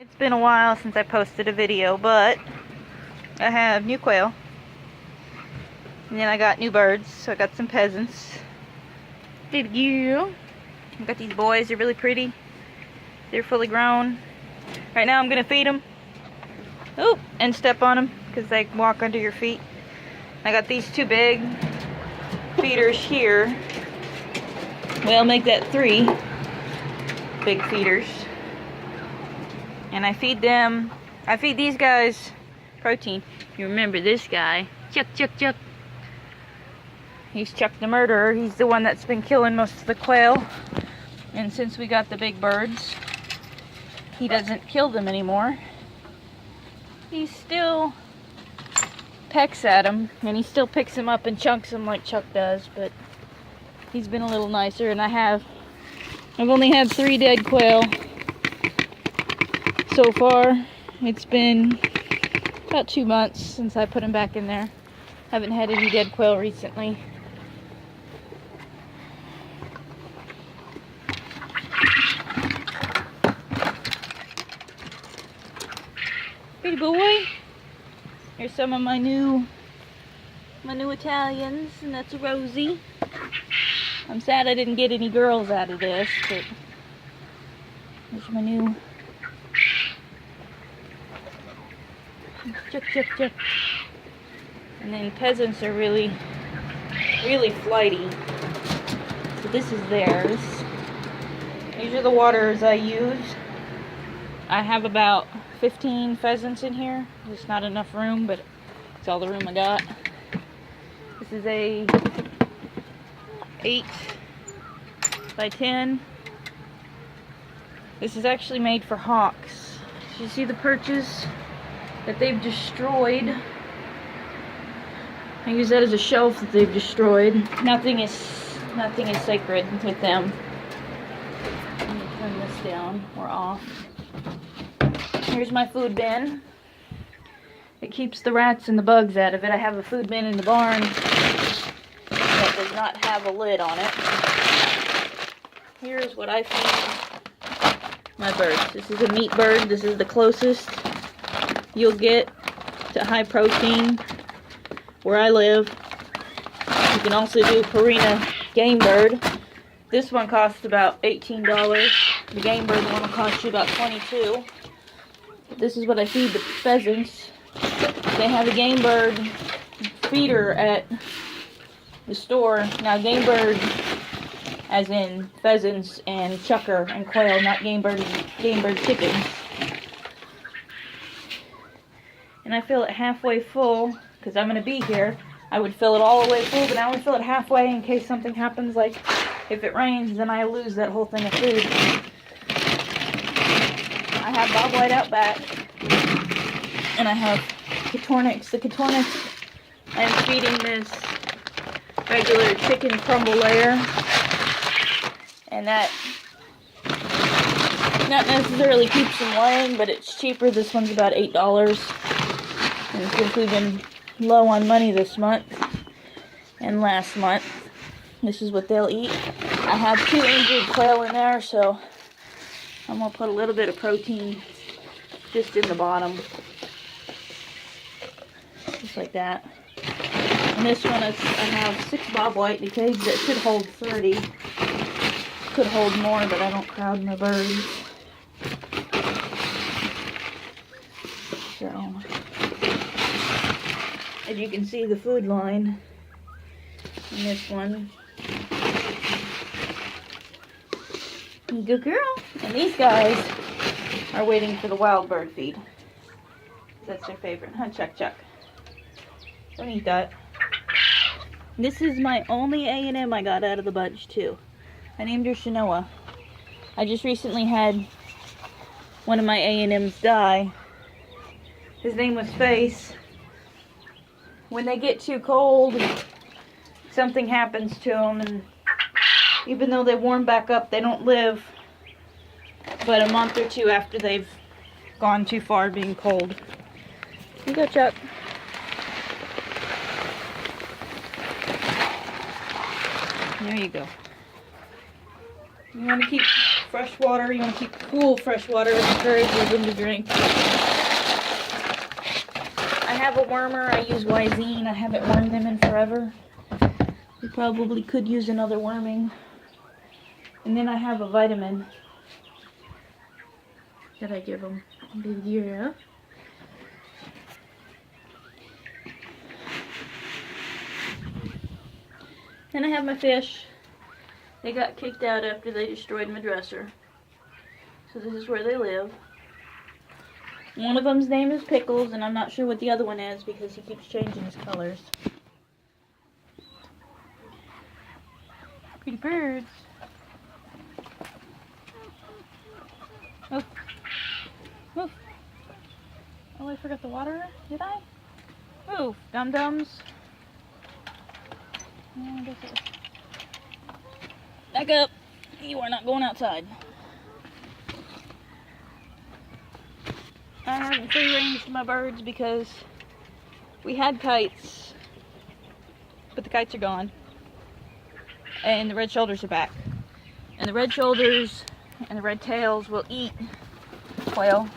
It's been a while since I posted a video, but I have new quail. And then I got new birds, so I got some pheasants. Baby girl. I got these boys, they're really pretty. They're fully grown. Right now I'm gonna feed them. Oh, and step on them, because they walk under your feet. I got these two big feeders here. Well, make that 3 big feeders. And I feed these guys protein. You remember this guy. Chuck, Chuck, Chuck. He's Chuck the murderer. He's the one that's been killing most of the quail. And since we got the big birds, he doesn't kill them anymore. He still pecks at them, and he still picks them up and chunks them like Chuck does, but he's been a little nicer. And I've only had 3 dead quail so far. It's been about 2 months since I put them back in there. Haven't had any dead quail recently. Pretty boy. Here's some of my new Italians, and that's Rosie. I'm sad I didn't get any girls out of this, but here's my new Chuck, Chuck, Chuck. And then pheasants are really flighty. So this is theirs. These are the waters I use. I have about 15 pheasants in here. There's not enough room, but it's all the room I got. This is a 8 by 10. This is actually made for hawks. You see the perches that they've destroyed? I use that as a shelf that they've destroyed. Nothing is sacred with them. Let me turn this down or off. Here's my food bin. It keeps the rats and the bugs out of it. I have a food bin in the barn that does not have a lid on it. Here's what I feed my birds. This is a meat bird. This is the closest you'll get to high protein where I live. You can also do Purina game bird. This one costs about $18. The game bird one will cost you about $22. This is what I feed the pheasants. They have a game bird feeder at the store. Now game bird as in pheasants and chucker and quail, not game bird chickens. And I fill it halfway full because I'm going to be here. I would fill it all the way full, but I only fill it halfway in case something happens, like if it rains, then I lose that whole thing of food. I have bobwhite out back, and I have Catornics. The Catornics, I'm feeding this regular chicken crumble layer, and that not necessarily keeps them laying, but it's cheaper. This one's about $8, and since we've been low on money this month and last month, this is what they'll eat. I have 2 injured quail in there, so I'm going to put a little bit of protein just in the bottom. Just like that. And this one, I have 6 bobwhite in a cage that should hold 30. Could hold more, but I don't crowd my birds. So, as you can see, the food line in this one. Good girl. And these guys are waiting for the wild bird feed. That's their favorite. Huh, Chuck, Chuck. Don't eat that. This is my only A&M I got out of the bunch, too. I named her Shanoa. I just recently had one of my A&Ms die. His name was Face. When they get too cold, something happens to them, and even though they warm back up, they don't live but a month or 2 after they've gone too far being cold. You go, Chuck. There you go. You want to keep fresh water. You want to keep cool fresh water. It encourages them to drink. I have a wormer. I use Wyzine. I haven't wormed them in forever. We probably could use another worming. And then I have a vitamin that I give them. Yeah. Then I have my fish. They got kicked out after they destroyed my dresser. So this is where they live. One of them's name is Pickles, and I'm not sure what the other one is because he keeps changing his colors. Pretty birds. Move. Move. Oh, I forgot the water. Did I? Move, dum-dums. Back up. You are not going outside. I haven't free-ranged my birds because we had kites, but the kites are gone. And the red shoulders are back. And the red shoulders and the red tails will eat quail.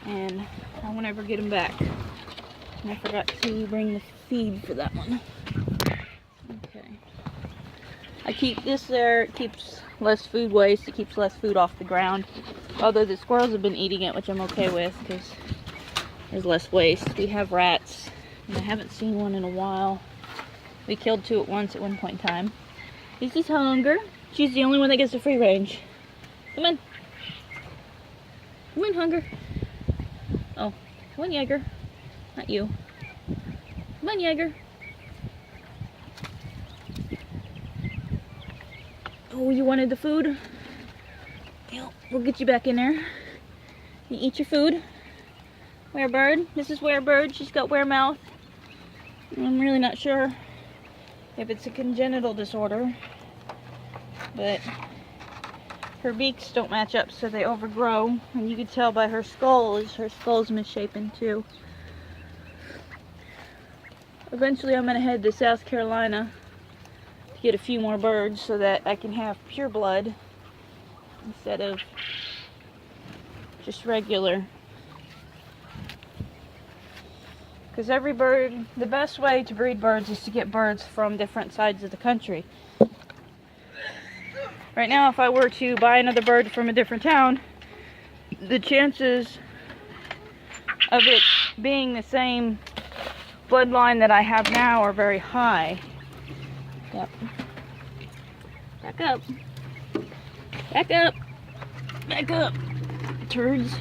And I won't ever get them back. And I forgot to bring the feed for that one. Okay. I keep this there. It keeps less food waste. It keeps less food off the ground. Although the squirrels have been eating it, which I'm okay with because there's less waste. We have rats. And I haven't seen one in a while. We killed 2 at once at one point in time. This is Hunger. She's the only one that gets the free range. Come on. Come on, Hunger. Oh, come on, Jaeger. Not you. Come on, Jaeger. Oh, you wanted the food? Yep, we'll get you back in there. You eat your food. Werebird. This is Werebird. She's got weremouth. I'm really not sure if it's a congenital disorder, but her beaks don't match up, so they overgrow, and you can tell by her skull's misshapen too. Eventually I'm going to head to South Carolina to get a few more birds so that I can have pure blood instead of just regular. Because every bird, the best way to breed birds is to get birds from different sides of the country. Right now, if I were to buy another bird from a different town, the chances of it being the same bloodline that I have now are very high. Yep. Back up. Back up. Back up. Turds.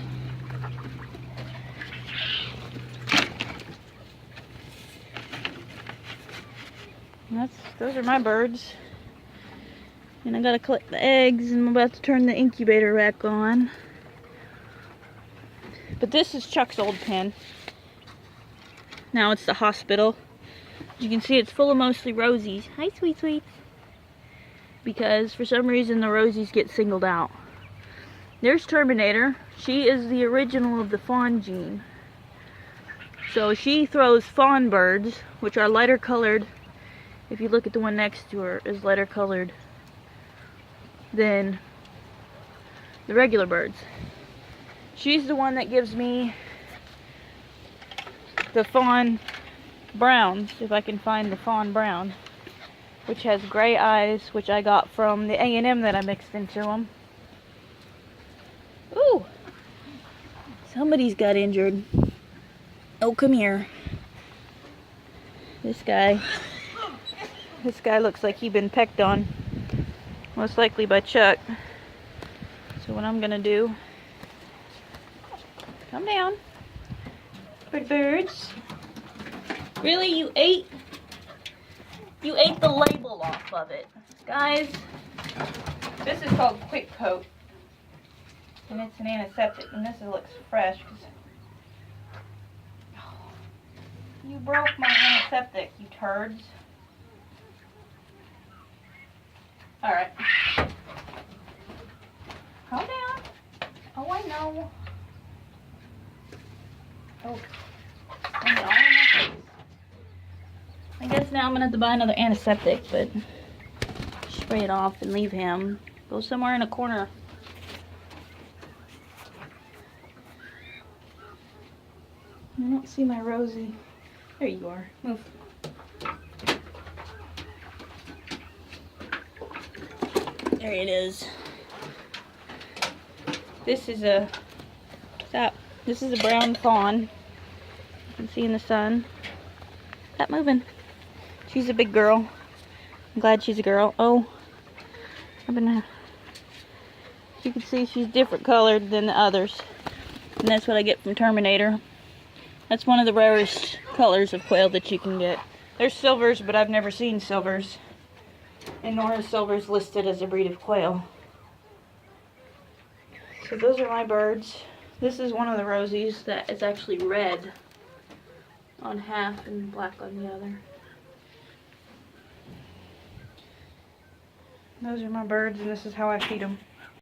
Those are my birds. And I gotta collect the eggs, and I'm about to turn the incubator rack on. But this is Chuck's old pen. Now it's the hospital. As you can see, it's full of mostly rosies. Hi, sweet sweets. Because for some reason the rosies get singled out. There's Terminator. She is the original of the fawn gene. So she throws fawn birds, which are lighter colored. If you look at the one next to her, is lighter colored than the regular birds. She's the one that gives me the fawn browns, if I can find the fawn brown, which has gray eyes, which I got from the A&M that I mixed into them. Ooh! Somebody's got injured. Oh, come here. This guy looks like he'd been pecked on. Most likely by Chuck. So what I'm gonna do, come down. Good birds. Really, you ate the label off of it. Guys, this is called Quick Coat. And it's an antiseptic, and this looks fresh. You broke my antiseptic, you turds. Alright. Calm down. Oh, I know. Oh. I guess guess now I'm gonna have to buy another antiseptic, but spray it off and leave him. Go somewhere in a corner. I don't see my Rosie. There you are. Move. There it is. This is a brown fawn. You can see in the sun. Stop moving. She's a big girl. I'm glad she's a girl. Oh, you can see she's different colored than the others. And that's what I get from Terminator. That's one of the rarest colors of quail that you can get. There's silvers, but I've never seen silvers. And nor is silvers listed as a breed of quail. So those are my birds. This is one of the Rosies that is actually red on half and black on the other. Those are my birds, and this is how I feed them.